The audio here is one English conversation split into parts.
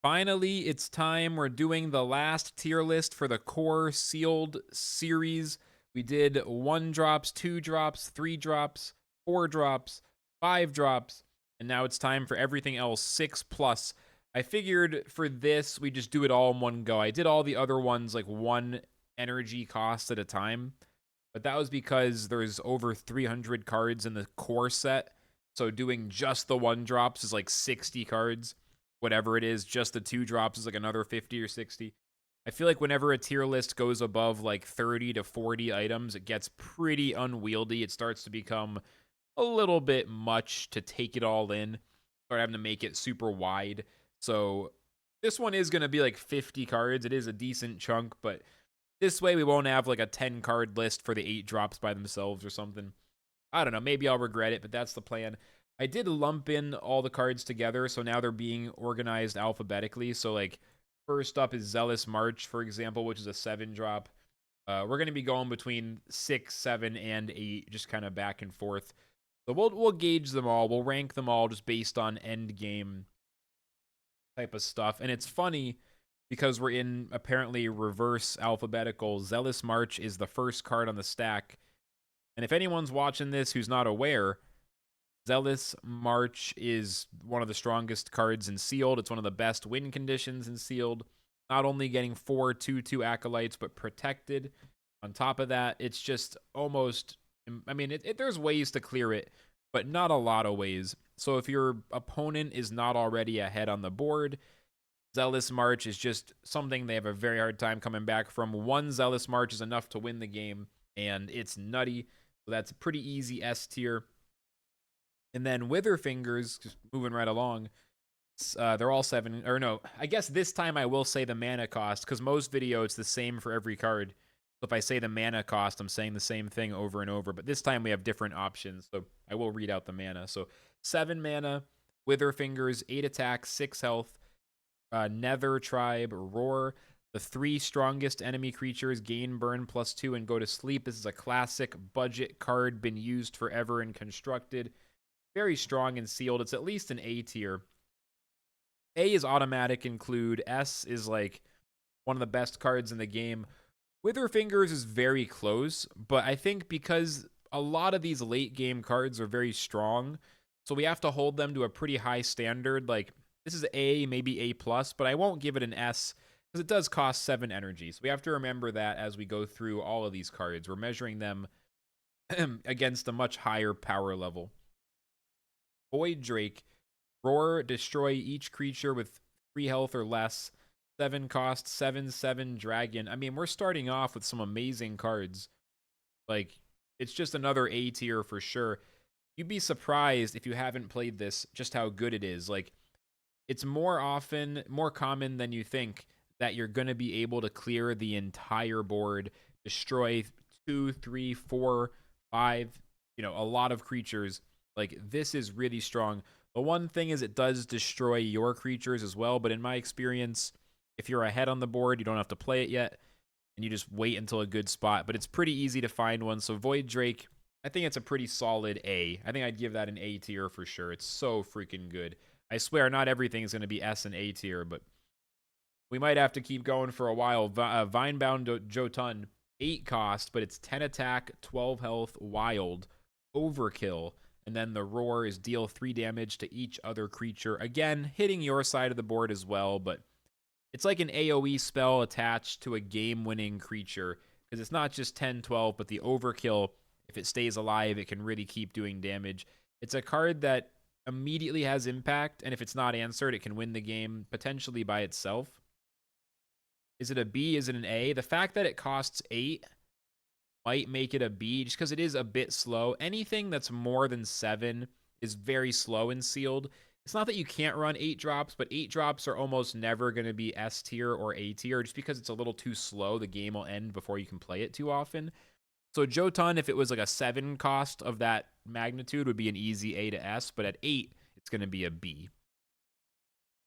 Finally, it's time. We're doing the last tier list for the core sealed series. We did 1 drops, 2 drops, 3 drops, 4 drops, 5 drops, and now it's time for everything else 6 plus. I figured for this, we just do it all in one go. I did all the other ones like 1 energy cost at a time, but that was because there's over 300 cards in the core set. So doing just the 1 drops is like 60 cards, whatever it is. Just the 2 drops is like another 50 or 60. I feel like whenever a tier list goes above like 30 to 40 items, it gets pretty unwieldy. It starts to become a little bit much to take it all in. Start having to make it super wide. So this one is going to be like 50 cards. It is a decent chunk, but this way we won't have like a 10 card list for the 8 drops by themselves or something. I don't know. Maybe I'll regret it, but that's the plan. I did lump in all the cards together, so now they're being organized alphabetically. So, like, first up is Zealous March, for example, which is a 7 drop. We're going to be going between 6, 7, and 8, just kind of back and forth. So we'll gauge them all. We'll rank them all just based on Endgame type of stuff. And it's funny because we're in apparently reverse alphabetical. Zealous March is the first card on the stack. And if anyone's watching this who's not aware, Zealous March is one of the strongest cards in Sealed. It's one of the best win conditions in Sealed. Not only getting 4 2/2 acolytes, but protected. On top of that, it's just almost. I mean, there's ways to clear it, but not a lot of ways. So if your opponent is not already ahead on the board, Zealous March is just something they have a very hard time coming back from. 1 Zealous March is enough to win the game, and it's nutty. So that's a pretty easy S tier. And then Witherfingers, just moving right along, they're all 7. Or no, I guess this time I will say the mana cost, because most video it's the same for every card. So if I say the mana cost, I'm saying the same thing over and over. But this time we have different options, so I will read out the mana. So 7 mana, Witherfingers, 8 attack, 6 health, Nether Tribe, Roar. The 3 strongest enemy creatures gain burn +2 and go to sleep. This is a classic budget card, been used forever and constructed. Very strong and sealed. It's at least an A tier. A is automatic include. S is like one of the best cards in the game. Witherfingers is very close, but I think because a lot of these late game cards are very strong, so we have to hold them to a pretty high standard. Like, this is A, maybe A+, but I won't give it an S because it does cost 7 energy. So we have to remember that as we go through all of these cards. We're measuring them against a much higher power level. Void Drake, Roar, destroy each creature with 3 health or less. 7 cost, 7/7 dragon. I mean, we're starting off with some amazing cards. Like, it's just another A tier for sure. You'd be surprised if you haven't played this, just how good it is. Like, it's more common than you think that you're going to be able to clear the entire board, destroy 2, 3, 4, 5, a lot of creatures. Like, this is really strong. The one thing is it does destroy your creatures as well, but in my experience, if you're ahead on the board, you don't have to play it yet, and you just wait until a good spot. But it's pretty easy to find one. So Void Drake, I think it's a pretty solid A. I think I'd give that an A tier for sure. It's so freaking good. I swear, not everything is going to be S and A tier, but we might have to keep going for a while. Vinebound Jon, 8 cost, but it's 10 attack, 12 health, wild, overkill. And then the Roar is deal 3 damage to each other creature. Again, hitting your side of the board as well, but it's like an AoE spell attached to a game-winning creature, because it's not just 10, 12, but the overkill, if it stays alive, it can really keep doing damage. It's a card that immediately has impact, and if it's not answered, it can win the game, potentially by itself. Is it a B? Is it an A? The fact that it costs 8 might make it a B, just because it is a bit slow. Anything that's more than 7 is very slow and sealed. It's not that you can't run 8 drops, but 8 drops are almost never going to be S tier or A tier, just because it's a little too slow. The game will end before you can play it too often. So Jon, if it was like a 7 cost of that magnitude, would be an easy A to S, but at 8, it's going to be a B.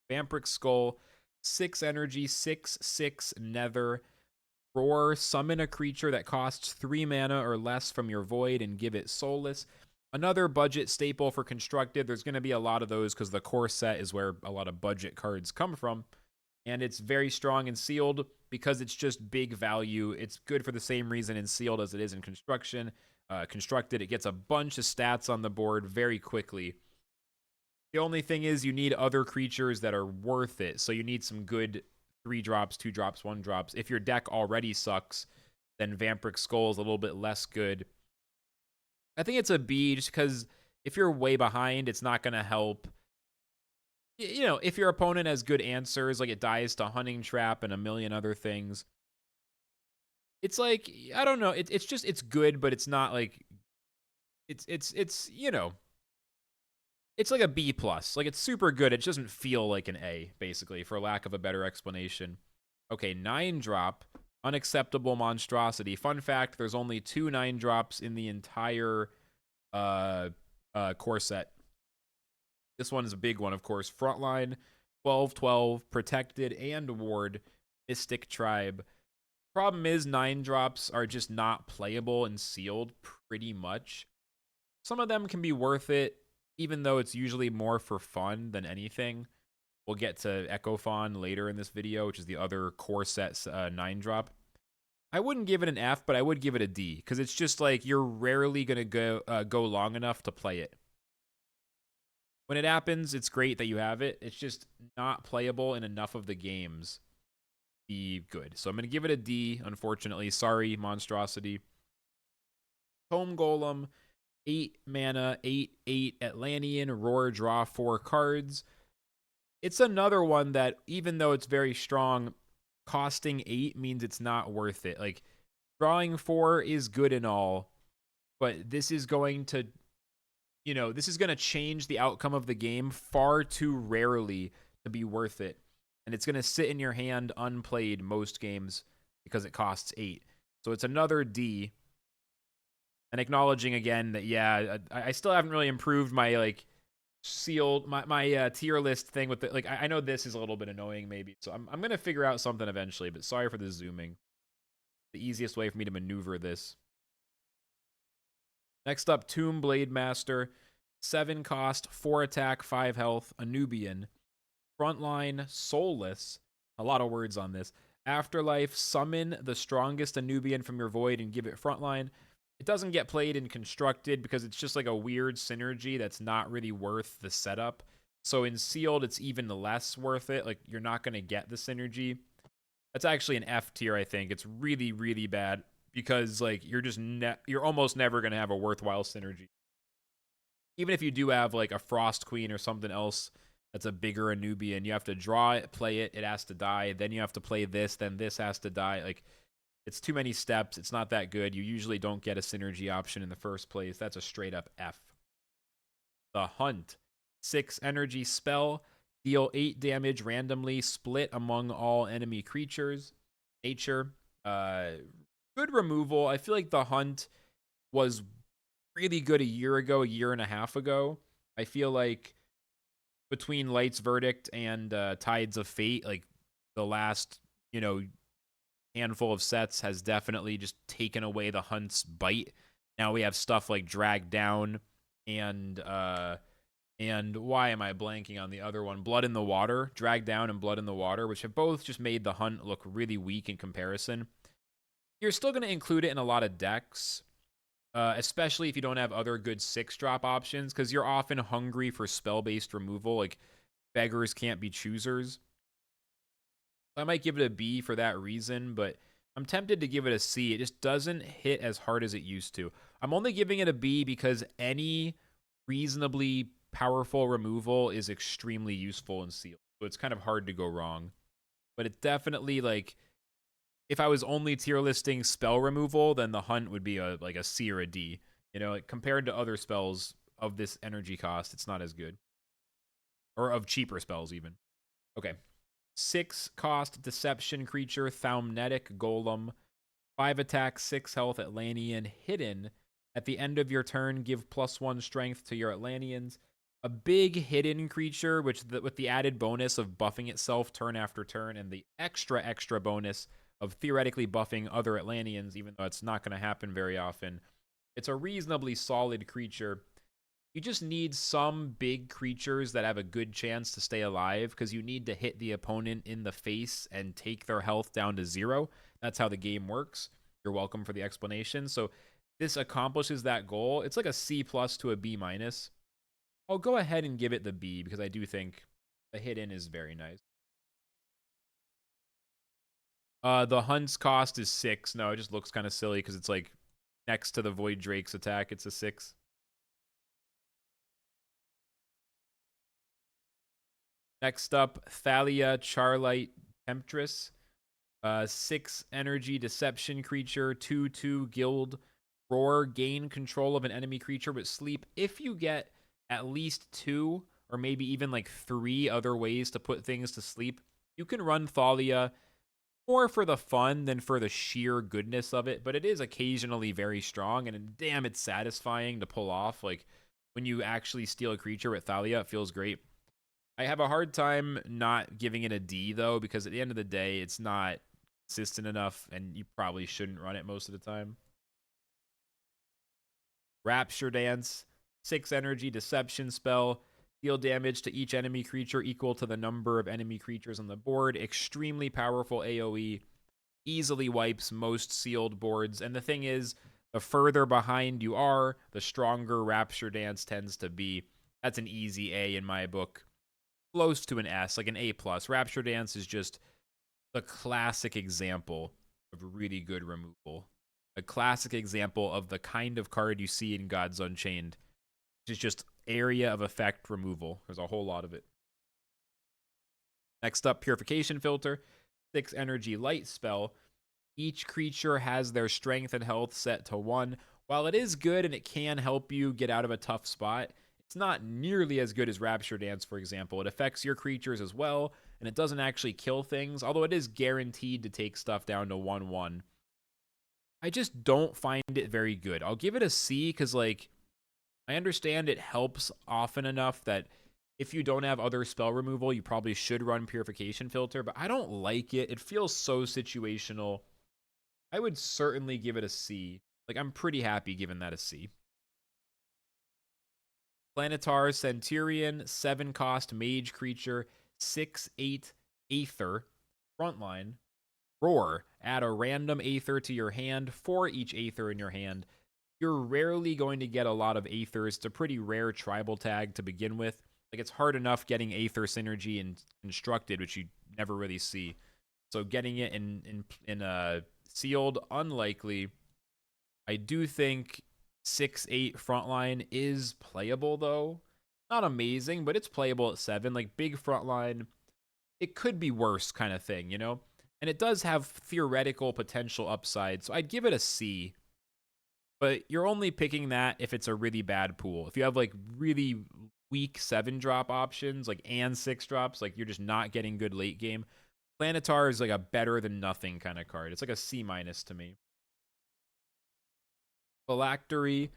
Vampiric Skull, 6 energy, 6/6 Nether. Roar, summon a creature that costs 3 mana or less from your void and give it soulless. Another budget staple for constructed. There's going to be a lot of those because the core set is where a lot of budget cards come from. and it's very strong in sealed because it's just big value. It's good for the same reason in sealed as it is in constructed. It gets a bunch of stats on the board very quickly. The only thing is you need other creatures that are worth it. So you need some good 3 drops, 2 drops, 1 drops. If your deck already sucks, then Vampiric Skull is a little bit less good. I think it's a B just because if you're way behind, it's not going to help. You know, if your opponent has good answers, like it dies to Hunting Trap and a million other things, it's like, I don't know, it's just, it's good, but it's not like, it's you know, it's like a B+. Like, it's super good. It doesn't feel like an A, basically, for lack of a better explanation. Okay, 9-drop, Unacceptable Monstrosity. Fun fact, there's only 2 9-drops in the entire core set. This one is a big one, of course. Frontline, 12/12, Protected, and Ward, Mystic Tribe. Problem is, 9-drops are just not playable and sealed, pretty much. Some of them can be worth it, even though it's usually more for fun than anything. We'll get to Echo Fawn later in this video, which is the other core set 9-drop. I wouldn't give it an F, but I would give it a D, because it's just like you're rarely going to go long enough to play it. When it happens, it's great that you have it. It's just not playable in enough of the games to be good. So I'm going to give it a D, unfortunately. Sorry, Monstrosity. Tome Golem, 8 mana, 8/8 Atlantean, roar, draw 4 cards. It's another one that, even though it's very strong, costing 8 means it's not worth it. Like, drawing 4 is good and all, but this is going to, you know, this is going to change the outcome of the game far too rarely to be worth it. And it's going to sit in your hand unplayed most games because it costs 8. So it's another D. And acknowledging again that, yeah, I still haven't really improved my, like, sealed, my tier list thing with the, like, I know this is a little bit annoying maybe. So I'm going to figure out something eventually, but sorry for the zooming. The easiest way for me to maneuver this. Next up, Tombblade Master. 7 cost, 4 attack, 5 health, a Nubian. Frontline, Soulless. A lot of words on this. Afterlife, summon the strongest Anubian from your void and give it frontline. It doesn't get played in constructed because it's just like a weird synergy that's not really worth the setup. So in sealed, it's even less worth it. Like, you're not going to get the synergy. That's actually an F tier, I think. It's really, really bad because, like, you're just you're almost never going to have a worthwhile synergy. Even if you do have, like, a Frost Queen or something else that's a bigger Anubian, you have to draw it, play it, it has to die, then you have to play this, then this has to die. Like, it's too many steps. It's not that good. You usually don't get a synergy option in the first place. That's a straight up F. The Hunt. 6 energy spell. Deal 8 damage randomly, split among all enemy creatures. Nature. Good removal. I feel like the Hunt was really good a year ago, a year and a half ago. I feel like between Light's Verdict and Tides of Fate, like, the last, you know, handful of sets has definitely just taken away the Hunt's bite. Now we have stuff like Drag Down and why am I blanking on the other one? Blood in the Water. Drag Down and Blood in the Water, which have both just made the Hunt look really weak in comparison. You're still going to include it in a lot of decks, especially if you don't have other good 6-drop options, because you're often hungry for spell-based removal. Like, beggars can't be choosers. I might give it a B for that reason, but I'm tempted to give it a C. It just doesn't hit as hard as it used to. I'm only giving it a B because any reasonably powerful removal is extremely useful in Seal. So it's kind of hard to go wrong. But it's definitely, like, if I was only tier listing spell removal, then the Hunt would be like a C or a D. You know, like, compared to other spells of this energy cost, it's not as good. Or of cheaper spells, even. Okay. 6 cost Deception creature, Thaumnetic Golem. 5 attack, 6 health, Atlantean, hidden. At the end of your turn, give +1 strength to your Atlanteans. A big hidden creature, which with the added bonus of buffing itself turn after turn, and the extra bonus of theoretically buffing other Atlanteans, even though it's not going to happen very often. It's a reasonably solid creature. You just need some big creatures that have a good chance to stay alive because you need to hit the opponent in the face and take their health down to 0. That's how the game works. You're welcome for the explanation. So this accomplishes that goal. It's like a C+ to a B-. I'll go ahead and give it the B because I do think the hit-in is very nice. The hunt's cost is 6. No, it just looks kind of silly because it's like next to the Void Drake's attack. It's a 6. Next up, Thalia, Charlight, Temptress. 6 energy deception creature, 2/2 guild. Roar, gain control of an enemy creature with sleep. If you get at least 2 or maybe even like 3 other ways to put things to sleep, you can run Thalia more for the fun than for the sheer goodness of it, but it is occasionally very strong, and damn, it's satisfying to pull off. Like, when you actually steal a creature with Thalia, it feels great. I have a hard time not giving it a D, though, because at the end of the day, it's not consistent enough, and you probably shouldn't run it most of the time. Rapture Dance, 6 energy deception spell. Deal damage to each enemy creature equal to the number of enemy creatures on the board. Extremely powerful AoE. Easily wipes most sealed boards. And the thing is, the further behind you are, the stronger Rapture Dance tends to be. That's an easy A in my book. Close to an S, like an A+. Rapture Dance is just the classic example of really good removal. A classic example of the kind of card you see in Gods Unchained, which is just area of effect removal. There's a whole lot of it. Next up, Purification Filter. 6 energy light spell. Each creature has their strength and health set to 1. While it is good and it can help you get out of a tough spot, it's not nearly as good as Rapture Dance, for example. It affects your creatures as well, and it doesn't actually kill things, although it is guaranteed to take stuff down to 1/1. I just don't find it very good. I'll give it a C because, like, I understand it helps often enough that if you don't have other spell removal, you probably should run Purification Filter, but I don't like it. It feels so situational. I would certainly give it a C. Like, I'm pretty happy giving that a C. Planetar Centurion, 7 cost mage creature, 6/8 Aether, frontline. Roar, add a random Aether to your hand for each Aether in your hand. You're rarely going to get a lot of Aethers. It's a pretty rare tribal tag to begin with. Like, it's hard enough getting Aether synergy and constructed, which you never really see. So getting it in sealed, unlikely. I do think 6/8 frontline is playable, though. Not amazing, but it's playable at 7. Like, big frontline, it could be worse kind of thing, you know? And it does have theoretical potential upside, so I'd give it a C. But you're only picking that if it's a really bad pool. If you have, like, really weak 7-drop options, like, and 6-drops, like, you're just not getting good late game. Planetar is, like, a better-than-nothing kind of card. It's like a C- to me. Phylactery,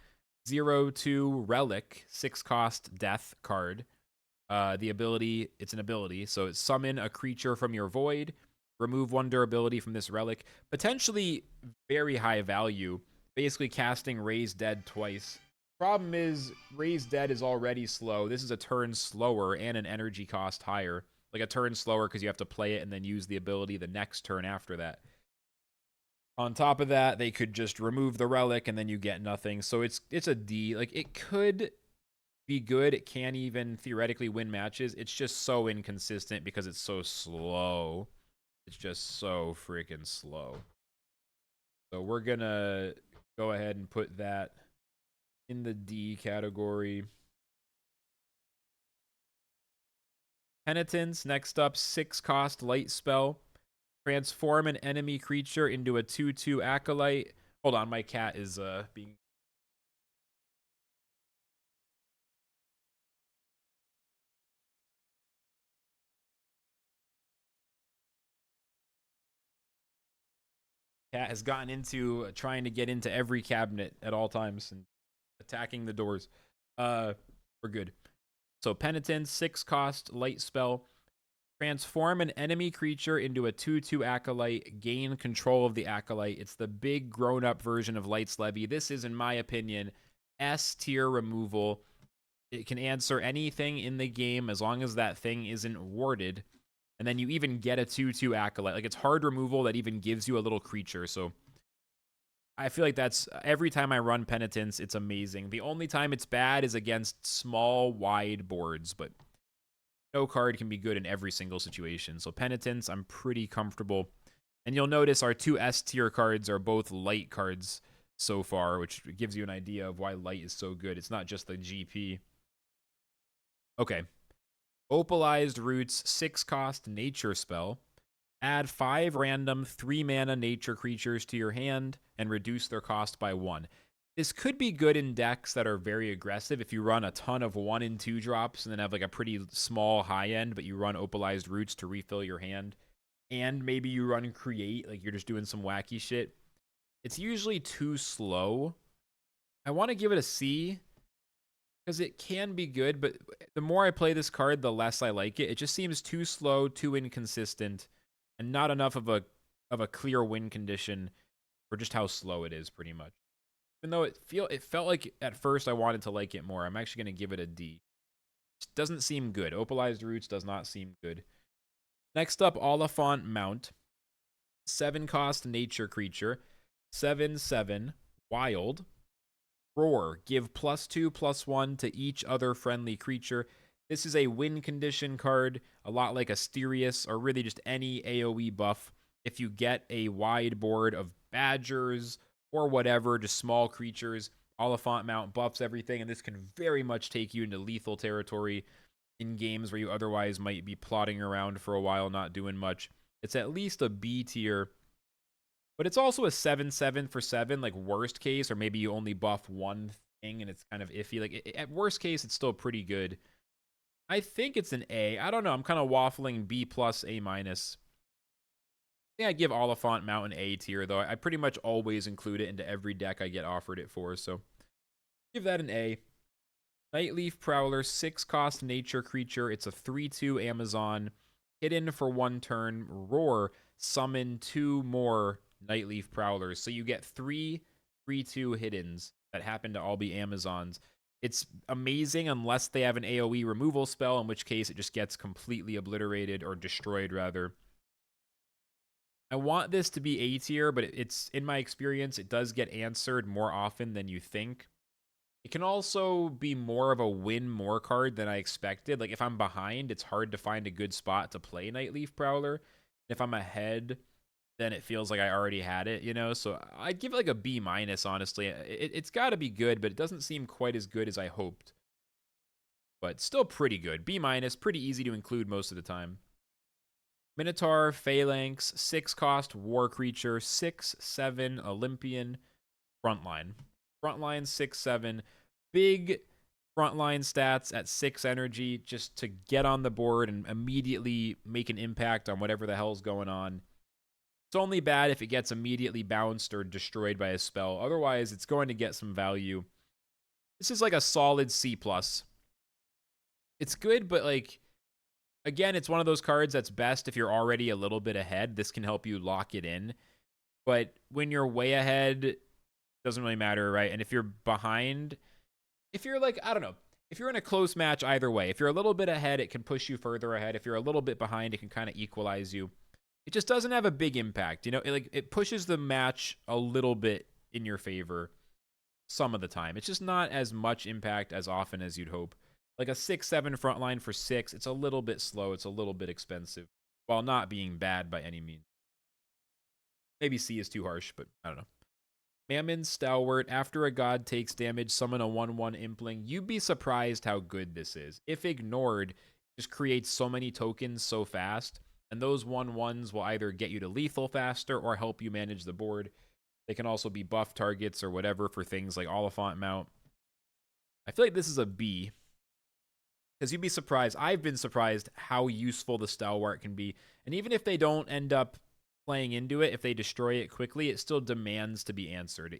0/2 Relic, 6-cost death card. The ability, it's an ability, so it's summon a creature from your void, remove 1 durability from this relic. Potentially very high value, basically casting Raise Dead twice. Problem is, Raise Dead is already slow. This is a turn slower and an energy cost higher. Like a turn slower because you have to play it and then use the ability the next turn after that. On top of that, they could just remove the relic and then you get nothing. So it's a D. Like, it could be good. It can even theoretically win matches. It's just so inconsistent because it's so slow. It's just so freaking slow. So we're gonna go ahead and put that in the D category. Penitence, next up, 6-cost light spell. Transform an enemy creature into a 2/2 acolyte. Hold on, my cat is being... Cat has gotten into trying to get into every cabinet at all times and attacking the doors. We're good. So Penitence, 6-cost light spell. Transform an enemy creature into a 2/2 acolyte. Gain control of the acolyte. It's the big grown-up version of Light's Levy. This is, in my opinion, S tier removal. It can answer anything in the game as long as that thing isn't warded. And then you even get a 2/2 Acolyte. Like, it's hard removal that even gives you a little creature. So I feel like that's every time I run Penitence, it's amazing. The only time it's bad is against small, wide boards, but no card can be good in every single situation. So Penitence, I'm pretty comfortable. And you'll notice our 2 S tier cards are both light cards so far, which gives you an idea of why light is so good. It's not just the GP. Okay. Opalized Roots, 6-cost nature spell. Add 5 random 3-mana nature creatures to your hand and reduce their cost by 1. This could be good in decks that are very aggressive. If you run a ton of 1 and 2 drops and then have like a pretty small high end, but you run Opalized Roots to refill your hand, and maybe you run Create, like you're just doing some wacky shit. It's usually too slow. I want to give it a C because it can be good, but the more I play this card, the less I like it. It just seems too slow, too inconsistent, and not enough of a clear win condition for just how slow it is, pretty much. Even though it felt like at first I wanted to like it more, I'm actually going to give it a D. It doesn't seem good. Opalized Roots does not seem good. Next up, Olaf Mountain. 7-cost nature creature. 7/7 wild. Roar. Give +2/+1 to each other friendly creature. This is a win condition card, a lot like Asterius, or really just any AoE buff. If you get a wide board of badgers or whatever, just small creatures, Oliphant Mount buffs everything, and this can very much take you into lethal territory in games where you otherwise might be plodding around for a while, not doing much. It's at least a B tier, but it's also a 7/7 for 7, like worst case, or maybe you only buff one thing and it's kind of iffy. Like at worst case, it's still pretty good. I think it's an A. I don't know. I'm kind of waffling B+, A-. I think I give Oliphant Mountain A tier, though. I pretty much always include it into every deck I get offered it for, so give that an A. Nightleaf Prowler, 6-cost nature creature. It's a 3/2 Amazon. Hidden for 1 turn. Roar. Summon 2 more Nightleaf Prowlers. So you get 3 3/2 hiddens that happen to all be Amazons. It's amazing unless they have an AoE removal spell, in which case it just gets completely obliterated, or destroyed, rather. I want this to be A tier, but it's, in my experience, it does get answered more often than you think. It can also be more of a win more card than I expected. Like, if I'm behind, it's hard to find a good spot to play Nightleaf Prowler. If I'm ahead, then it feels like I already had it, you know? So I'd give it like a B-, honestly. It's got to be good, but it doesn't seem quite as good as I hoped. But still pretty good. B-, pretty easy to include most of the time. Minotaur Phalanx, 6-cost war creature, 6/7 Olympian, frontline. Frontline 6/7. Big frontline stats at 6 energy just to get on the board and immediately make an impact on whatever the hell's going on. It's only bad if it gets immediately bounced or destroyed by a spell. Otherwise, it's going to get some value. This is like a solid C+. It's good, but like, again, it's one of those cards that's best if you're already a little bit ahead. This can help you lock it in. But when you're way ahead, it doesn't really matter, right? And if you're behind, if you're like, I don't know, if you're in a close match either way, if you're a little bit ahead, it can push you further ahead. If you're a little bit behind, it can kind of equalize you. It just doesn't have a big impact. You know, it pushes the match a little bit in your favor some of the time. It's just not as much impact as often as you'd hope. Like a 6/7 frontline for 6, it's a little bit slow. It's a little bit expensive, while not being bad by any means. Maybe C is too harsh, but I don't know. Mamon Stward, after a god takes damage, summon a 1/1 Impling. You'd be surprised how good this is. If ignored, just creates so many tokens so fast, and those 1/1s will either get you to lethal faster or help you manage the board. They can also be buff targets or whatever for things like Oliphant Mount. I feel like this is a B, because you'd be surprised. I've been surprised how useful the Stalwart can be. And even if they don't end up playing into it, if they destroy it quickly, it still demands to be answered.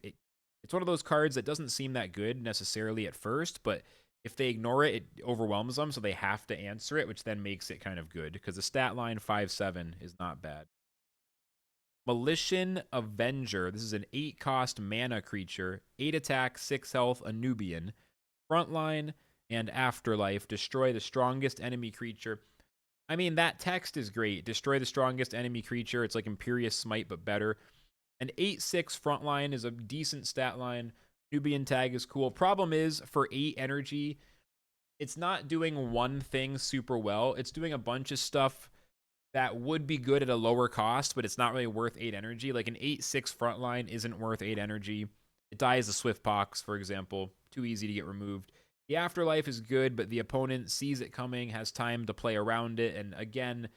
It's one of those cards that doesn't seem that good necessarily at first, but if they ignore it, it overwhelms them, so they have to answer it, which then makes it kind of good, because the stat line 5/7 is not bad. Mili Avenger. This is an 8-cost mana creature, 8 attack, 6 health, Anubian. Frontline, and Afterlife. Destroy the strongest enemy creature. I mean, that text is great. Destroy the strongest enemy creature. It's like Imperious Smite, but better. An 8/6 frontline is a decent stat line. Nubian Tag is cool. Problem is, for 8 energy, it's not doing one thing super well. It's doing a bunch of stuff that would be good at a lower cost, but it's not really worth 8 energy. Like an 8/6 frontline isn't worth 8 energy. It dies a Swift Pox, for example. Too easy to get removed. The Afterlife is good, but the opponent sees it coming, has time to play around it, and again,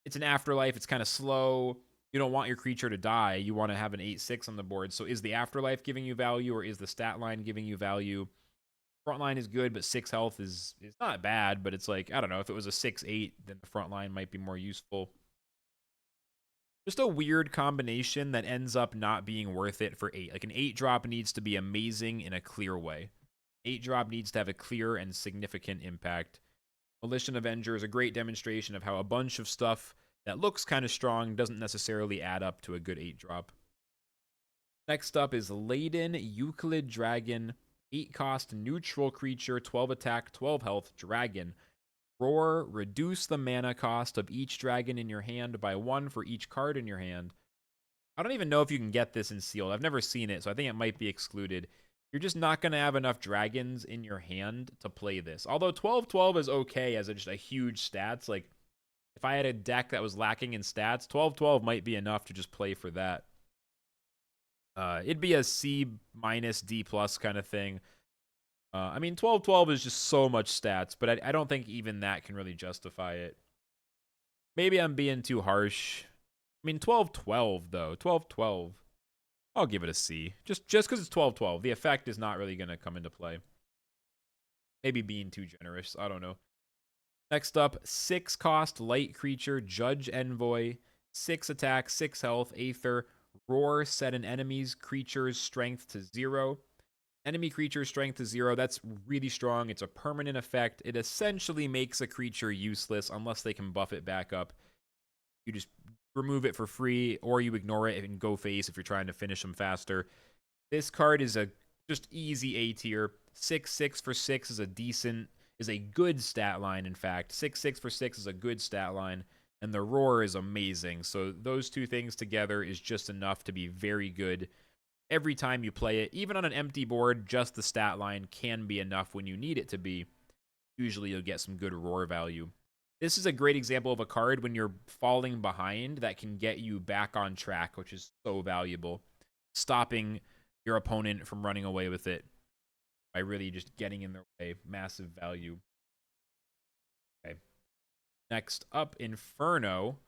it's an Afterlife. It's kind of slow. You don't want your creature to die. You want to have an 8/6 on the board. So is the Afterlife giving you value, or is the stat line giving you value? Frontline is good, but 6 health is not bad, but it's like, I don't know, if it was a 6/8, then the frontline might be more useful. Just a weird combination that ends up not being worth it for 8. Like an 8-drop needs to be amazing in a clear way. 8-drop needs to have a clear and significant impact. Mili Avengers is a great demonstration of how a bunch of stuff that looks kind of strong doesn't necessarily add up to a good 8-drop. Next up is Ladenukd Dragon. 8 cost, neutral creature, 12 attack, 12 health, dragon. Roar, reduce the mana cost of each dragon in your hand by 1 for each card in your hand. I don't even know if you can get this in sealed. I've never seen it, so I think it might be excluded. You're just not going to have enough dragons in your hand to play this. Although 12/12 is okay as just a huge stats. Like, if I had a deck that was lacking in stats, 12/12 might be enough to just play for that. It'd be a C minus D plus kind of thing. I mean, 12/12 is just so much stats, but I don't think even that can really justify it. Maybe I'm being too harsh. I mean, 12/12 though. 12/12. I'll give it a C. Just because it's 12/12. The effect is not really going to come into play. Maybe being too generous. I don't know. Next up, 6 cost light creature, Judge Envoy. 6 attack, 6 health, Aether. Roar, set an enemy's creature's strength to 0. Enemy creature strength to 0. That's really strong. It's a permanent effect. It essentially makes a creature useless unless they can buff it back up. You just remove it for free, or you ignore it and go face if you're trying to finish them faster. This card is a just easy A tier. 6/6 for 6 is a good stat line, in fact. 6/6 for 6 is a good stat line, and the Roar is amazing. So those two things together is just enough to be very good every time you play it. Even on an empty board, just the stat line can be enough when you need it to be. Usually you'll get some good Roar value. This is a great example of a card when you're falling behind that can get you back on track, which is so valuable. Stopping your opponent from running away with it by really just getting in their way. Massive value. Okay. Next up, Inferno.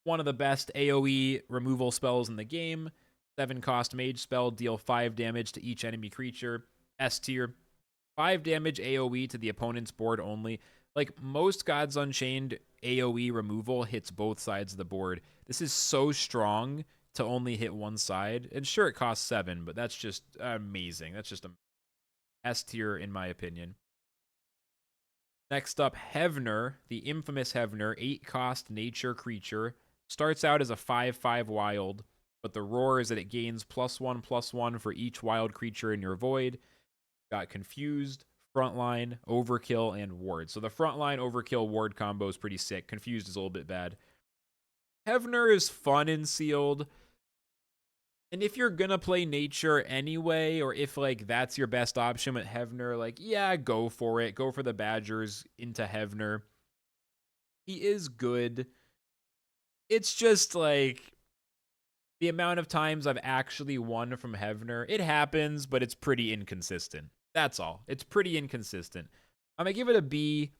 One of the best AoE removal spells in the game. 7 cost mage spell, deal 5 damage to each enemy creature. S tier. 5 damage AoE to the opponent's board only. Like, most Gods Unchained AoE removal hits both sides of the board. This is so strong to only hit one side. And sure, it costs 7, but that's just amazing. That's just a S tier in my opinion. Next up, Heavner, the infamous Heavner, 8 cost nature creature. Starts out as a 5/5 wild, but the Roar is that it gains +1/+1 for each wild creature in your void. Got Confused, Frontline, Overkill, and Ward. So the Frontline, Overkill, Ward combo is pretty sick. Confused is a little bit bad. Heavner is fun and sealed. And if you're going to play nature anyway, or if, like, that's your best option with Heavner, like, yeah, go for it. Go for the Badgers into Heavner. He is good. It's just, like, the amount of times I've actually won from Heavner, it happens, but it's pretty inconsistent. That's all. It's pretty inconsistent. I'm going to give it a B.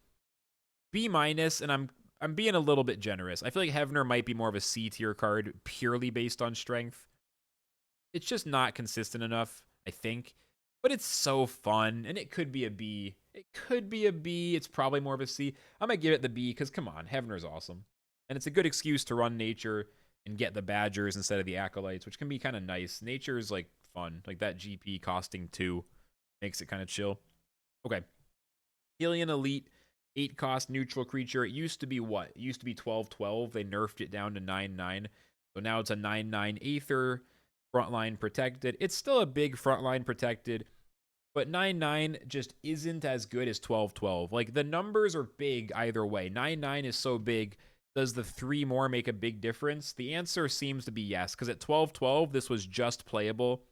B minus, and I'm being a little bit generous. I feel like Heavner might be more of a C tier card purely based on strength. It's just not consistent enough, I think. But it's so fun, and it could be a B. It could be a B. It's probably more of a C. I'm going to give it the B because, come on, Heavner's awesome. And it's a good excuse to run nature and get the Badgers instead of the Acolytes, which can be kind of nice. Nature is, like, fun. Like, that GP costing 2 makes it kind of chill. Okay. Alien Elite, 8 cost neutral creature. It used to be what? It used to be 12/12. They nerfed it down to 9/9. So now it's a 9/9 Aether. Frontline protected. It's still a big frontline protected. But 9/9 just isn't as good as 12/12. Like, the numbers are big either way. 9/9 is so big. Does the 3 more make a big difference? The answer seems to be yes, because at 12/12, this was just playable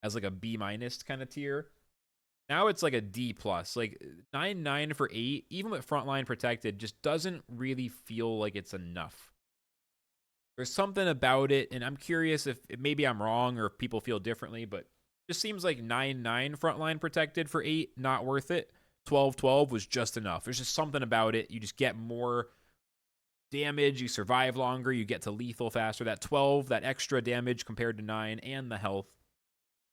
as like a B- kind of tier. Now it's like a D+. Like 9/9 for 8, even with frontline protected, just doesn't really feel like it's enough. There's something about it, and I'm curious if maybe I'm wrong or if people feel differently, but just seems like 9/9 frontline protected for 8, not worth it. 12/12 was just enough. There's just something about it. You just get more damage, you survive longer, you get to lethal faster. That 12, that extra damage compared to 9, and the health.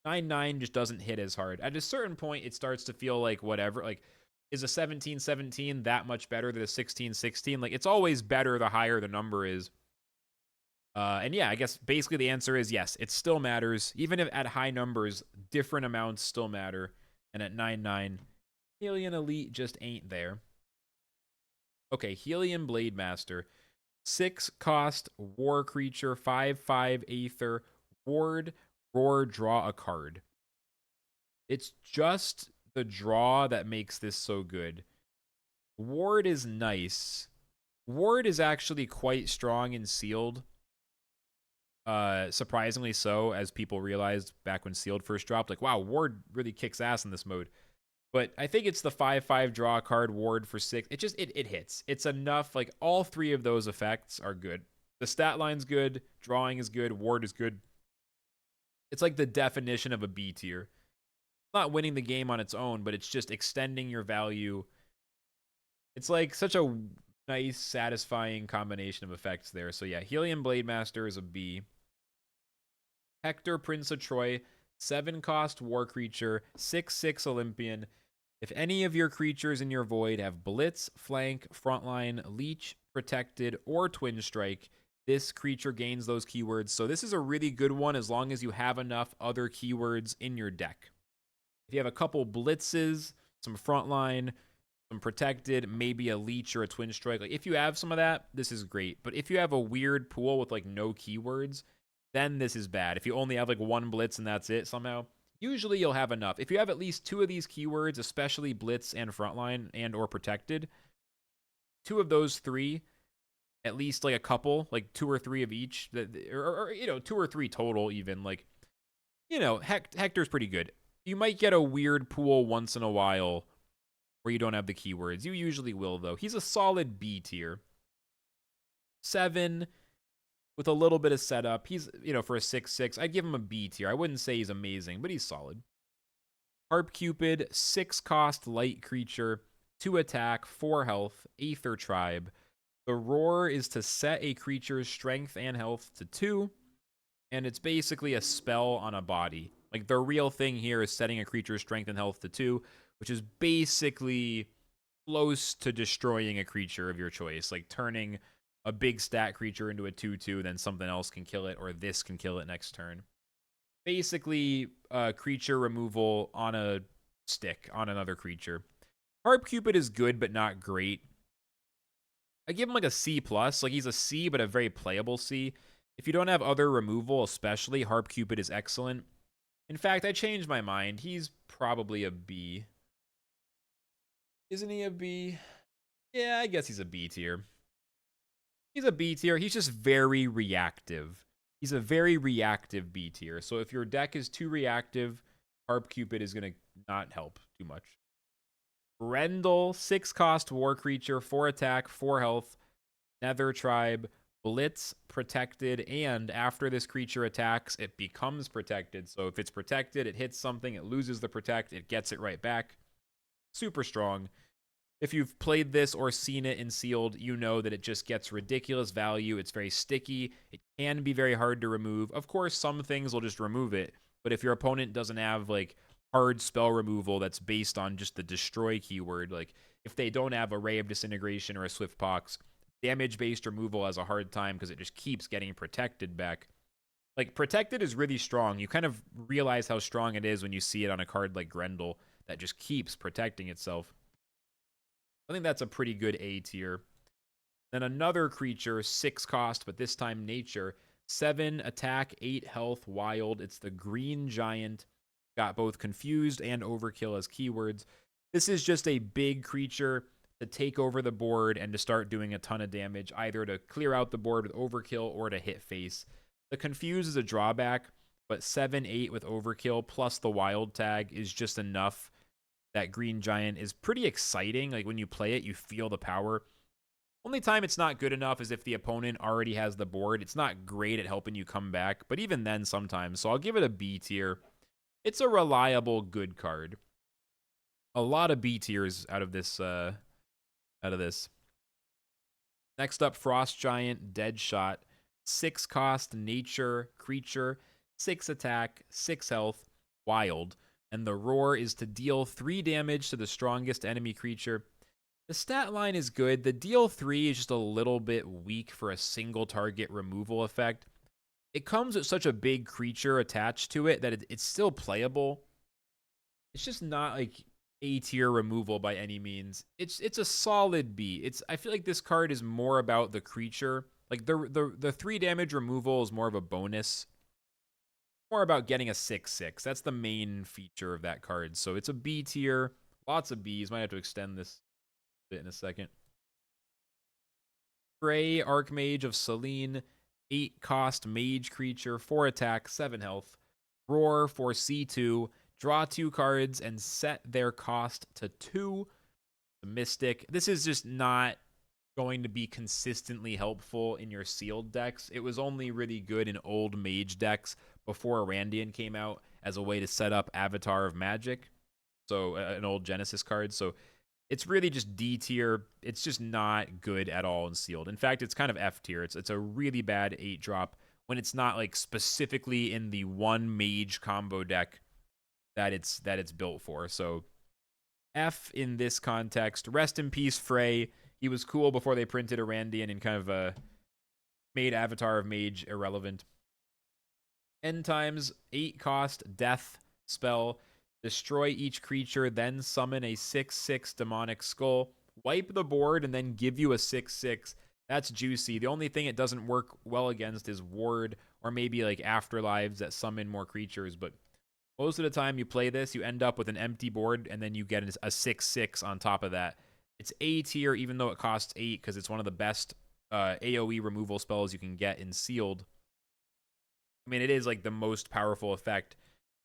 9/9 just doesn't hit as hard. At a certain point, it starts to feel like whatever. Like, is a 17/17 that much better than a 16/16? Like, it's always better the higher the number is. And yeah, I guess basically the answer is yes. It still matters. Even if at high numbers, different amounts still matter. And at 9/9, Alien Elite just ain't there. Okay, Helium Blade Master. 6 cost, war creature, 5/5 Aether, ward, roar, draw a card. It's just the draw that makes this so good. Ward is nice. Ward is actually quite strong and sealed. Surprisingly so, as people realized back when sealed first dropped. Like, wow, ward really kicks ass in this mode. But I think it's the 5/5 draw card ward for 6. It just it hits. It's enough. Like, all 3 of those effects are good. The stat line's good, drawing is good, ward is good. It's like the definition of a B tier. Not winning the game on its own, but it's just extending your value. It's like such a nice, satisfying combination of effects there. So yeah, Helium Blade Master is a B. Hector, Prince of Troy, 7 cost war creature, 6/6 Olympian. If any of your creatures in your void have Blitz, Flank, Frontline, Leech, Protected, or Twin Strike, this creature gains those keywords. So this is a really good one as long as you have enough other keywords in your deck. If you have a couple Blitzes, some Frontline, some Protected, maybe a Leech or a Twin Strike, like if you have some of that, this is great. But if you have a weird pool with like no keywords, then this is bad. If you only have like 1 Blitz and that's it somehow, usually you'll have enough. If you have at least 2 of these keywords, especially Blitz and Frontline and or Protected, 2 of those 3, at least like a couple, like 2 or 3 of each, or you know, 2 or 3 total even, like, you know, Hector's pretty good. You might get a weird pool once in a while where you don't have the keywords. You usually will, though. He's a solid B tier. 7 with a little bit of setup. He's, you know, for a 6/6, I'd give him a B tier. I wouldn't say he's amazing, but he's solid. Harpcupid, 6 cost light creature, 2 attack, 4 health, Aether Tribe. The roar is to set a creature's strength and health to 2, and it's basically a spell on a body. Like, the real thing here is setting a creature's strength and health to 2, which is basically close to destroying a creature of your choice, like turning a big stat creature into a 2/2, then something else can kill it, or this can kill it next turn. Basically, creature removal on a stick on another creature. Harpcupid is good, but not great. I give him like a C+. Like, he's a C, but a very playable C. If you don't have other removal, especially, Harpcupid is excellent. In fact, I changed my mind. He's probably a B. Isn't he a B? Yeah, I guess he's a B tier. He's a B tier. He's just very reactive. He's a very reactive B tier. So if your deck is too reactive, Harpcupid is going to not help too much. Grendel, 6 cost war creature, 4 attack, 4 health, Nether Tribe, Blitz, Protected, and after this creature attacks, it becomes protected. So if it's protected, it hits something, it loses the protect, it gets it right back. Super strong. If you've played this or seen it in sealed, you know that it just gets ridiculous value. It's very sticky. It can be very hard to remove. Of course, some things will just remove it. But if your opponent doesn't have like hard spell removal that's based on just the destroy keyword, like if they don't have a Ray of Disintegration or a Swift Pox, damage-based removal has a hard time because it just keeps getting protected back. Like, protected is really strong. You kind of realize how strong it is when you see it on a card like Grendel that just keeps protecting itself. I think that's a pretty good A tier. Then another creature, 6 cost, but this time nature. 7 attack, 8 health, wild. It's the Green Giant. got both Confused and Overkill as keywords. This is just a big creature to take over the board and to start doing a ton of damage, either to clear out the board with Overkill or to hit face. The Confuse is a drawback, but 7-8 with Overkill plus the Wild tag is just enough. That Green Giant is pretty exciting. Like when you play it, you feel the power. Only time it's not good enough is if the opponent already has the board. It's not great at helping you come back, but even then sometimes. So I'll give it a B tier. It's a reliable, good card. A lot of B tiers out of this. Next up, Frost Giant, Deadshot. 6 cost, nature, creature, 6 attack, 6 health, wild. And the roar is to deal 3 damage to the strongest enemy creature. The stat line is good. The deal 3 is just a little bit weak for a single target removal effect. It comes with such a big creature attached to it that it's still playable. It's just not like A tier removal by any means. It's a solid B. I feel like this card is more about the creature. Like the 3 damage removal is more of a bonus. More about getting a 6/6. That's the main feature of that card. So it's a B tier. Lots of Bs. Might have to extend this a bit in a second. Gray Aric Mage of Selene. 8 cost mage creature, 4 attack, 7 health. Roar for C2. Draw 2 cards and set their cost to 2. The Mystic. This is just not going to be consistently helpful in your sealed decks. It was only really good in old mage decks before Randian came out as a way to set up Avatar of Magic. So an old Genesis card. So it's really just D tier. It's just not good at all in sealed. In fact, it's kind of F tier. It's a really bad 8-drop when it's not like specifically in the one mage combo deck that it's built for. So F in this context. Rest in peace, Frey. He was cool before they printed Randian and kind of made Avatar of Mage irrelevant. End times, 8 cost, death spell. Destroy each creature, then summon a 6/6 demonic skull. Wipe the board and then give you a 6/6. That's juicy. The only thing it doesn't work well against is Ward or maybe like Afterlives that summon more creatures. But most of the time you play this, you end up with an empty board and then you get a 6/6 on top of that. It's A tier even though it costs 8 because it's one of the best AoE removal spells you can get in sealed. I mean, it is like the most powerful effect.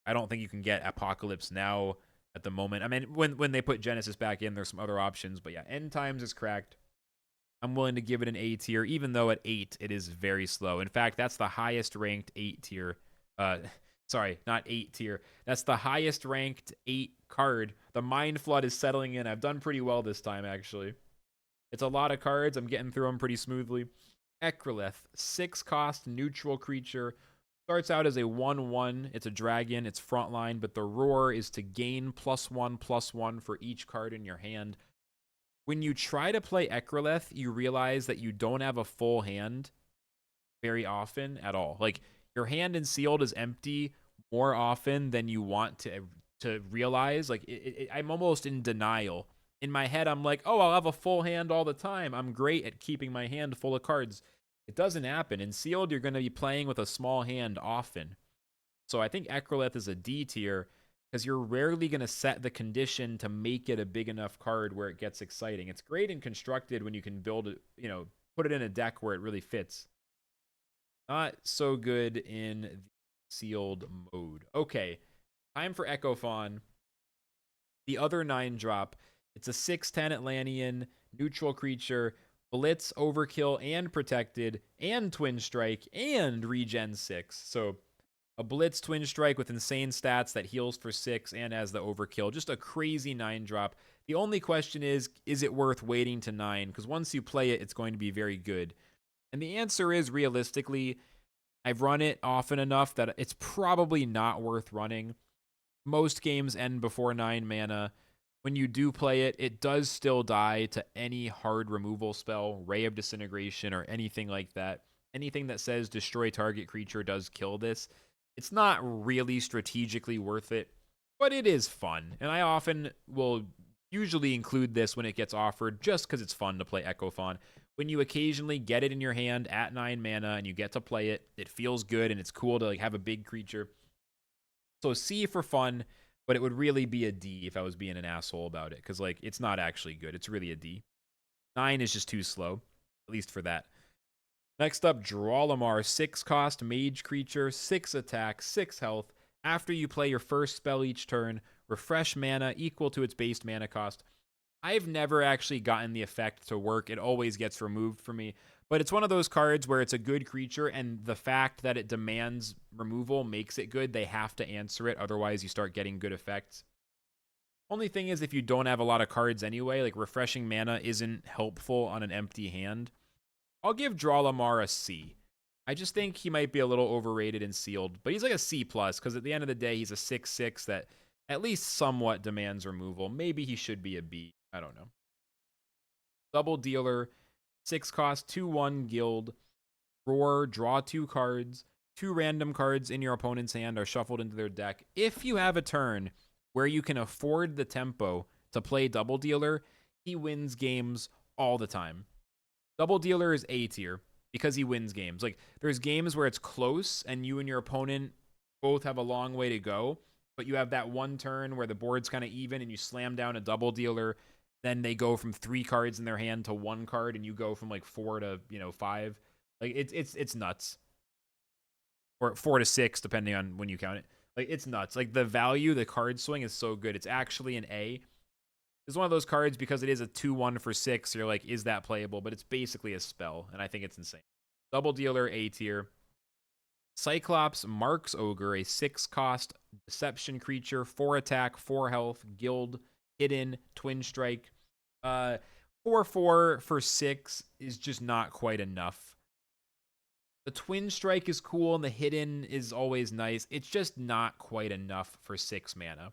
I don't think you can get Apocalypse now at the moment. I mean, when they put Genesis back in, there's some other options. But yeah, End Times is cracked. I'm willing to give it an A tier, even though at 8, it is very slow. In fact, that's the highest ranked 8 tier. Sorry, not 8 tier. That's the highest ranked 8 card. The Mind Flood is settling in. I've done pretty well this time, actually. It's a lot of cards. I'm getting through them pretty smoothly. Ekrolith, 6 cost, neutral creature. Starts out as a 1/1. It's a dragon. It's frontline, but the roar is to gain +1/+1 for each card in your hand. When you try to play Ekrolith, you realize that you don't have a full hand very often at all. Like, your hand in sealed is empty more often than you want to realize. Like, I'm almost in denial. In my head, I'm like, oh, I'll have a full hand all the time. I'm great at keeping my hand full of cards. It doesn't happen. In sealed, you're going to be playing with a small hand often. So I think Ekrolith is a D tier because you're rarely going to set the condition to make it a big enough card where it gets exciting. It's great and constructed when you can build it, put it in a deck where it really fits. Not so good in the sealed mode. Okay, time for Echofawn. The other 9-drop. It's a 6/10 Atlantean, neutral creature, Blitz, Overkill, and Protected, and Twin Strike, and Regen 6. So a Blitz Twin Strike with insane stats that heals for 6 and has the Overkill. Just a crazy 9-drop. The only question is it worth waiting to 9? Because once you play it, it's going to be very good. And the answer is, realistically, I've run it often enough that it's probably not worth running. Most games end before 9 mana. When you do play it, it does still die to any hard removal spell, Ray of Disintegration, or anything like that. Anything that says destroy target creature does kill this. It's not really strategically worth it, but it is fun. And I often will usually include this when it gets offered just because it's fun to play Echofawn. When you occasionally get it in your hand at 9 mana and you get to play it, it feels good and it's cool to have a big creature. So C for fun, but it would really be a D if I was being an asshole about it, because like it's not actually good. It's really a D. 9 is just too slow, at least for that. Next up, draw Lamar, 6 cost, mage creature, 6 attack, 6 health. After you play your first spell each turn, refresh mana equal to its base mana cost. I've never actually gotten the effect to work. It always gets removed for me. But it's one of those cards where it's a good creature, and the fact that it demands removal makes it good. They have to answer it, otherwise you start getting good effects. Only thing is, if you don't have a lot of cards anyway, like refreshing mana isn't helpful on an empty hand. I'll give Draw Lamar a C. I just think he might be a little overrated and sealed, but he's like a C+, because at the end of the day, he's a 6/6 that at least somewhat demands removal. Maybe he should be a B. I don't know. Double Dealer, 6 cost, 2/1 guild. Roar, draw 2 cards. 2 random cards in your opponent's hand are shuffled into their deck. If you have a turn where you can afford the tempo to play Double Dealer, he wins games all the time. Double Dealer is A tier because he wins games. Like, there's games where it's close and you and your opponent both have a long way to go, but you have that one turn where the board's kind of even and you slam down a Double Dealer. Then they go from 3 cards in their hand to 1 card, and you go from like 4 to 5. Like it's nuts. Or 4 to 6, depending on when you count it. Like, it's nuts. Like, the value, the card swing is so good. It's actually an A. It's one of those cards because it is a 2/1 for 6. You're like, is that playable? But it's basically a spell, and I think it's insane. Double Dealer, A tier. Cyclops Marks Ogre, a 6 cost deception creature, 4 attack, 4 health, guild, hidden, twin strike. 4/4 for 6 is just not quite enough. The twin strike is cool and the hidden is always nice. It's just not quite enough for 6 mana.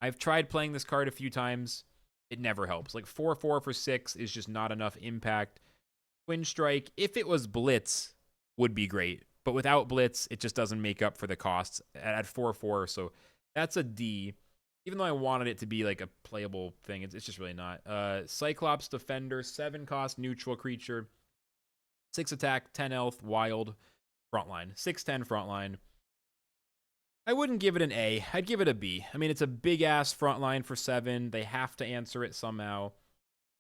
I've tried playing this card a few times. It never helps. Like 4/4 for 6 is just not enough impact. Twin strike, if it was blitz, would be great. But without blitz, it just doesn't make up for the costs at 4/4. So that's a D. Even though I wanted it to be like a playable thing, it's just really not. Cyclops Defender, 7 cost, neutral creature. 6 attack, 10 health, wild, frontline. 6/10 frontline. I wouldn't give it an A. I'd give it a B. I mean, it's a big-ass frontline for 7. They have to answer it somehow.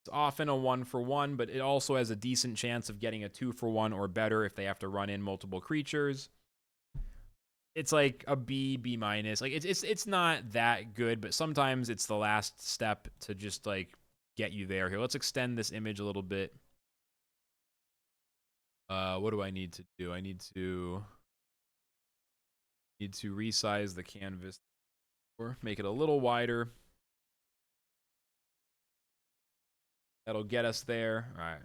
It's often a 1/1, but it also has a decent chance of getting a 2/1 or better if they have to run in multiple creatures. It's like a B, B-. Like, it's not that good, but sometimes it's the last step to just, like, get you there. Here, let's extend this image a little bit. What do I need to do? I need to resize the canvas or make it a little wider. That'll get us there. All right.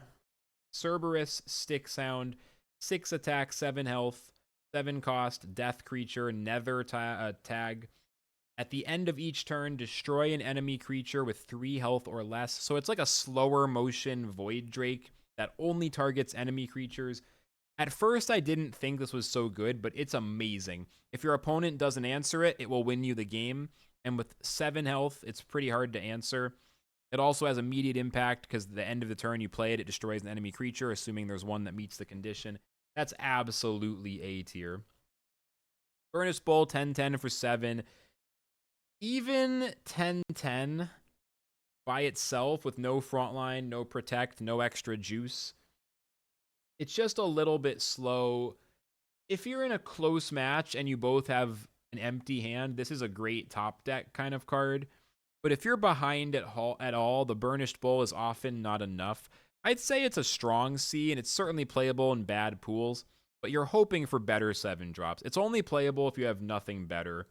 Cerberus Stick sound, 6 attack, 7 health, 7 cost, death creature, nether tag. At the end of each turn, destroy an enemy creature with 3 health or less. So it's like a slower motion Void Drake that only targets enemy creatures. At first, I didn't think this was so good, but it's amazing. If your opponent doesn't answer it, it will win you the game. And with 7 health, it's pretty hard to answer. It also has immediate impact because at the end of the turn you play it, it destroys an enemy creature, assuming there's one that meets the condition. That's absolutely A tier. Furnace Bowl, 10/10 for 7. Even 10/10 by itself with no frontline, no protect, no extra juice, it's just a little bit slow. If you're in a close match and you both have an empty hand, this is a great top deck kind of card. But if you're behind at all, the Burnished Bowl is often not enough. I'd say it's a strong C, and it's certainly playable in bad pools, but you're hoping for better 7 drops. It's only playable if you have nothing better.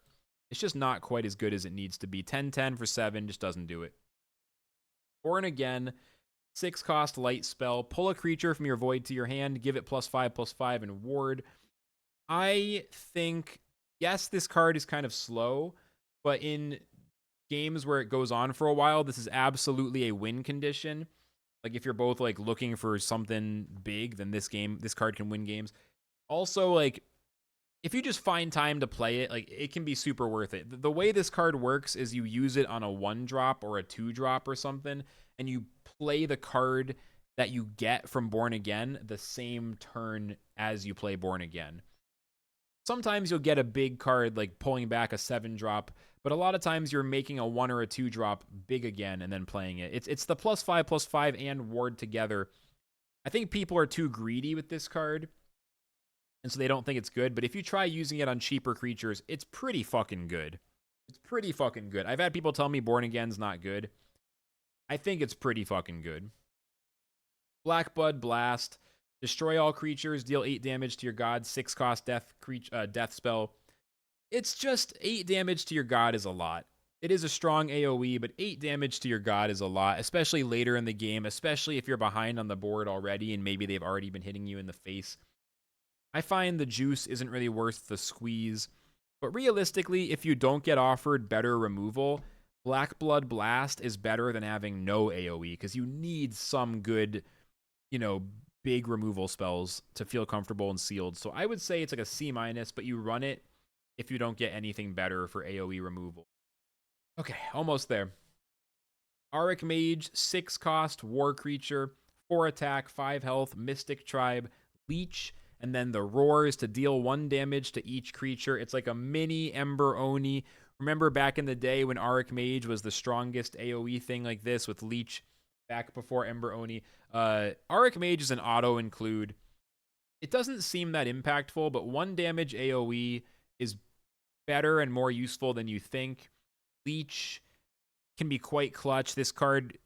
It's just not quite as good as it needs to be. 10/10 for 7 just doesn't do it. Born Again, 6 cost light spell. Pull a creature from your void to your hand, give it +5/+5 and ward. I think, yes, this card is kind of slow, but in games where it goes on for a while, this is absolutely a win condition. Like, if you're both like looking for something big, then this card can win games. Also, like, if you just find time to play it, like, it can be super worth it. The way this card works is you use it on a 1-drop or a 2-drop or something, and you play the card that you get from Born Again the same turn as you play Born Again. Sometimes you'll get a big card like pulling back a 7-drop, but a lot of times you're making a 1 or a 2-drop big again and then playing it. It's the +5/+5 and ward together. I think people are too greedy with this card, and so they don't think it's good. But if you try using it on cheaper creatures, it's pretty fucking good. It's pretty fucking good. I've had people tell me Born Again's not good. I think it's pretty fucking good. Blackblood Blast. Destroy all creatures, deal 8 damage to your god, 6-cost death spell. It's just 8 damage to your god is a lot. It is a strong AoE, but 8 damage to your god is a lot, especially later in the game, especially if you're behind on the board already and maybe they've already been hitting you in the face. I find the juice isn't really worth the squeeze, but realistically, if you don't get offered better removal, Blackblood Blast is better than having no AoE, because you need some good, big removal spells to feel comfortable and sealed. So I would say it's like a C-, but you run it if you don't get anything better for AoE removal. Okay, almost there. Aric Mage, 6-cost war creature, 4 attack, 5 health, Mystic Tribe, Leech, and then the Roars to deal 1 damage to each creature. It's like a mini Ember Oni. Remember back in the day when Aric Mage was the strongest AoE thing like this with Leech back before Ember Oni? Aric Mage is an auto-include. It doesn't seem that impactful, but 1 damage AoE is better and more useful than you think. Leech can be quite clutch. This card,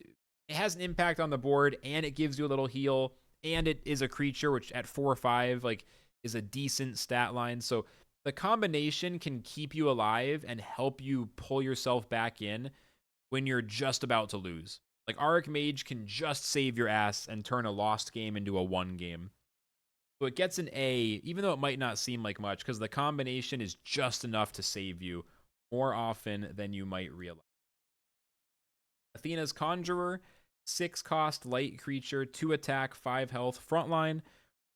it has an impact on the board, and it gives you a little heal, and it is a creature, which at 4/5 like is a decent stat line. So the combination can keep you alive and help you pull yourself back in when you're just about to lose. Like Aric Mage can just save your ass and turn a lost game into a won game. So it gets an A, even though it might not seem like much, because the combination is just enough to save you more often than you might realize. Athena's Conjurer, 6-cost light creature, 2 attack, 5 health, frontline.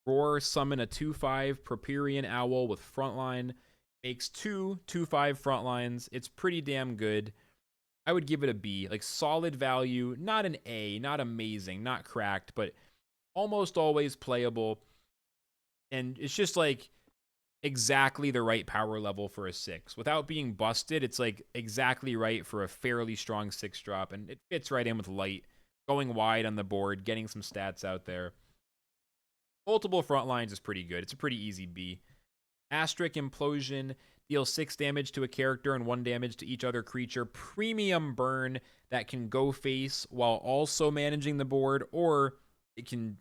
Roar, summon a 2/5 Properian Owl with frontline. Makes 2 2/5 frontlines. It's pretty damn good. I would give it a B. Like solid value, not an A, not amazing, not cracked, but almost always playable. And it's just like exactly the right power level for a 6. Without being busted, it's like exactly right for a fairly strong 6-drop, and it fits right in with light. Going wide on the board, getting some stats out there. Multiple front lines is pretty good. It's a pretty easy B. Asterisk Implosion, deals 6 damage to a character and 1 damage to each other creature. Premium burn that can go face while also managing the board, or it can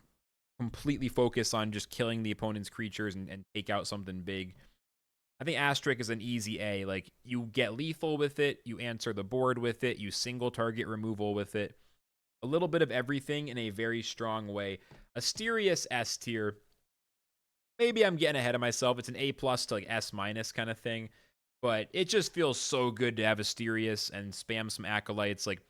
completely focus on just killing the opponent's creatures and take out something big. I think Asterisk is an easy A. Like, you get lethal with it, you answer the board with it, you single target removal with it. A little bit of everything in a very strong way. Asterius S tier. Maybe I'm getting ahead of myself. It's an A+ to like S- kind of thing. But it just feels so good to have Asterius and spam some Acolytes. Like,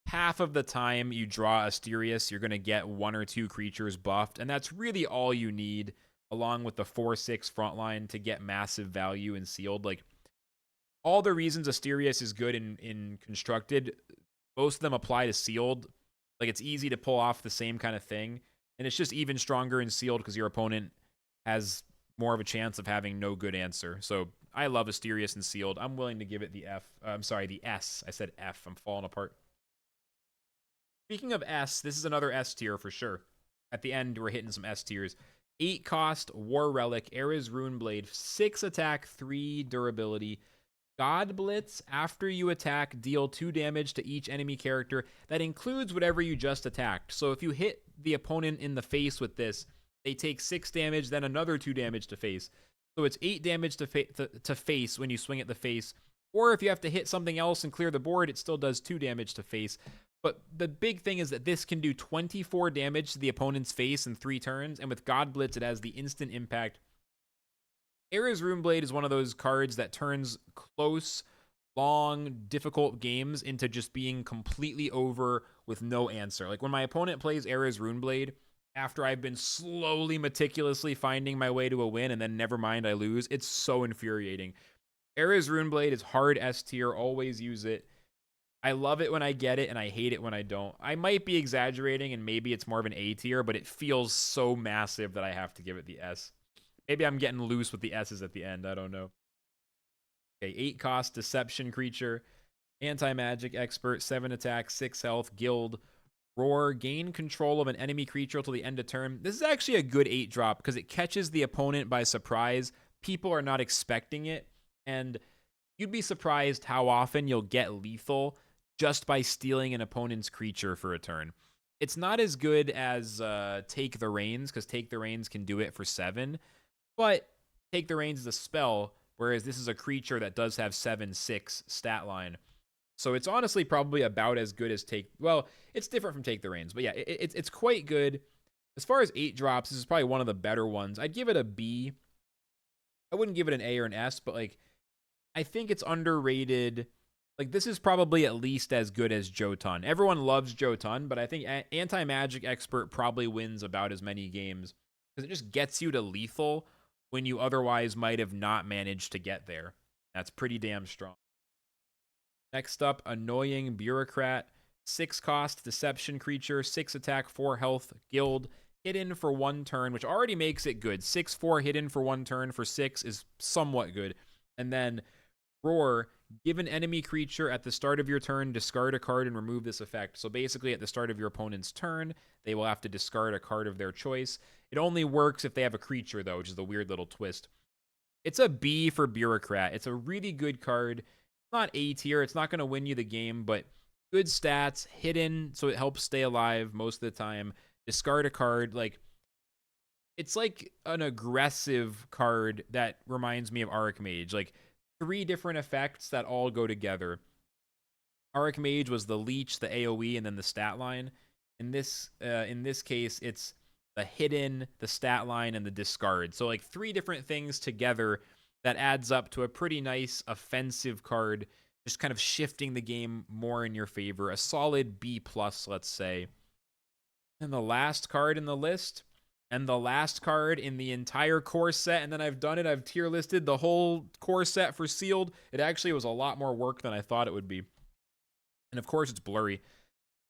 half of the time you draw Asterius, you're going to get 1 or 2 creatures buffed. And that's really all you need, along with the 4/6 frontline, to get massive value in sealed. Like, all the reasons Asterius is good in constructed, most of them apply to sealed. Like, it's easy to pull off the same kind of thing. And it's just even stronger in sealed because your opponent has more of a chance of having no good answer. So I love Asterius and sealed. I'm willing to give it the F. I'm sorry, the S. I said F. I'm falling apart. Speaking of S, this is another S tier for sure. At the end, we're hitting some S tiers. 8-cost War Relic, Ares Runeblade, 6 attack, 3 durability. God Blitz, after you attack, deal 2 damage to each enemy character. That includes whatever you just attacked. So if you hit the opponent in the face with this, they take 6 damage, then another 2 damage to face. So it's 8 damage to face when you swing at the face. Or if you have to hit something else and clear the board, it still does 2 damage to face. But the big thing is that this can do 24 damage to the opponent's face in 3 turns. And with God Blitz, it has the instant impact. Ares Runeblade is one of those cards that turns close, long, difficult games into just being completely over with no answer. Like when my opponent plays Ares Runeblade, after I've been slowly, meticulously finding my way to a win and then never mind I lose, it's so infuriating. Ares Runeblade is hard S tier, always use it. I love it when I get it, and I hate it when I don't. I might be exaggerating, and maybe it's more of an A tier, but it feels so massive that I have to give it the S. Maybe I'm getting loose with the S's at the end. I don't know. Okay, 8 cost Deception creature. Antimagic Expert, 7 attack, 6 health, Guild. Roar, gain control of an enemy creature till the end of turn. This is actually a good 8 drop because it catches the opponent by surprise. People are not expecting it, and you'd be surprised how often you'll get lethal just by stealing an opponent's creature for a turn. It's not as good as Take the Reins, because Take the Reins can do it for 7, but Take the Reins is a spell, whereas this is a creature that does have 7/6 stat line. So it's honestly probably about as good as well, it's different from Take the Reins, but yeah, it's quite good. As far as 8 drops, this is probably one of the better ones. I'd give it a B. I wouldn't give it an A or an S, but like, I think it's underrated. Like, this is probably at least as good as Jotun. Everyone loves Jotun, but I think Anti-Magic Expert probably wins about as many games because it just gets you to lethal when you otherwise might have not managed to get there. That's pretty damn strong. Next up, Annoying Bureaucrat. 6 cost, Deception creature, 6 attack, 4 health, Guild. Hidden for 1 turn, which already makes it good. 6/4 hidden for 1 turn for 6 is somewhat good. And then Roar, give an enemy creature at the start of your turn, discard a card and remove this effect. So basically at the start of your opponent's turn, they will have to discard a card of their choice. It only works if they have a creature though, which is the weird little twist. It's a B for Bureaucrat. It's a really good card. Not A tier. It's not going to win you the game, but good stats, hidden, so it helps stay alive most of the time. Discard a card. Like, it's like an aggressive card that reminds me of Aric Mage. Like, 3 different effects that all go together. Aric Mage was the leech, the AoE, and then the stat line. In this case, it's the hidden, the stat line, and the discard. So like 3 different things together that adds up to a pretty nice offensive card, just kind of shifting the game more in your favor. A solid B+, let's say. And the last card in the list, and the last card in the entire core set, and then I've tier listed the whole core set for sealed. It actually was a lot more work than I thought it would be. And of course it's blurry.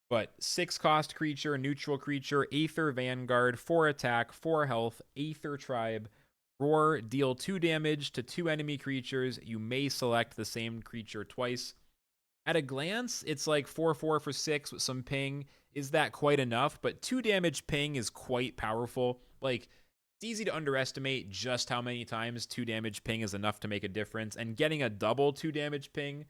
But 6 cost creature, neutral creature, Aether Vanguard, 4 attack, 4 health, Aether Tribe. Roar, deal 2 damage to 2 enemy creatures. You may select the same creature twice. At a glance, it's like 4/4 for 6 with some ping. Is that quite enough? But 2 damage ping is quite powerful. Like, it's easy to underestimate just how many times 2 damage ping is enough to make a difference. And getting a double 2 damage ping,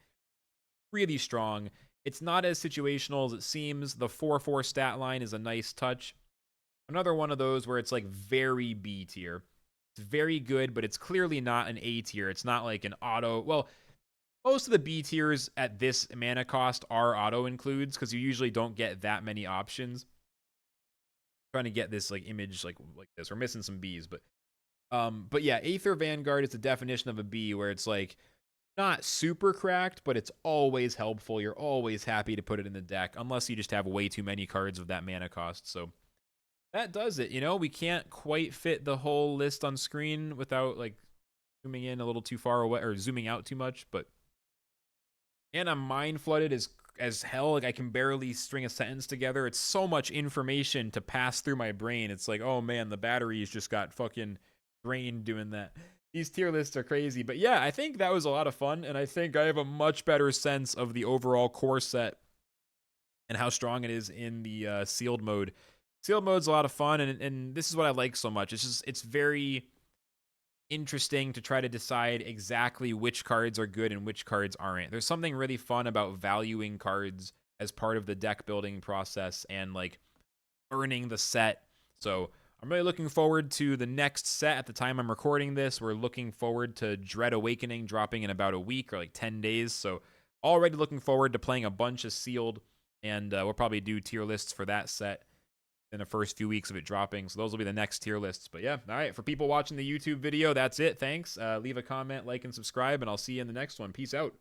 really strong. It's not as situational as it seems. The 4/4 stat line is a nice touch. Another one of those where it's like very B tier. It's very good, but it's clearly not an A tier. It's not like an auto. Well, most of the B tiers at this mana cost are auto includes because you usually don't get that many options. I'm trying to get this like image like this. We're missing some B's, but yeah, Aether Vanguard is the definition of a B where it's like not super cracked, but it's always helpful. You're always happy to put it in the deck unless you just have way too many cards of that mana cost. So that does it. You know, we can't quite fit the whole list on screen without like zooming in a little too far away or zooming out too much, but and I'm mind flooded as hell. Like I can barely string a sentence together. It's so much information to pass through my brain. It's like, oh man, the batteries just got fucking drained doing that. These tier lists are crazy. But yeah, I think that was a lot of fun, and I think I have a much better sense of the overall core set and how strong it is in the sealed mode. Sealed mode's a lot of fun, and this is what I like so much. It's very interesting to try to decide exactly which cards are good and which cards aren't. There's something really fun about valuing cards as part of the deck building process and like earning the set. So I'm really looking forward to the next set. At the time I'm recording this, we're looking forward to Dread Awakening dropping in about a week or like 10 days. So already looking forward to playing a bunch of sealed, and we'll probably do tier lists for that set in the first few weeks of it dropping. So those will be the next tier lists. But yeah, all right, for people watching the YouTube video, that's it. Thanks. Leave a comment, like, and subscribe, and I'll see you in the next one. Peace out.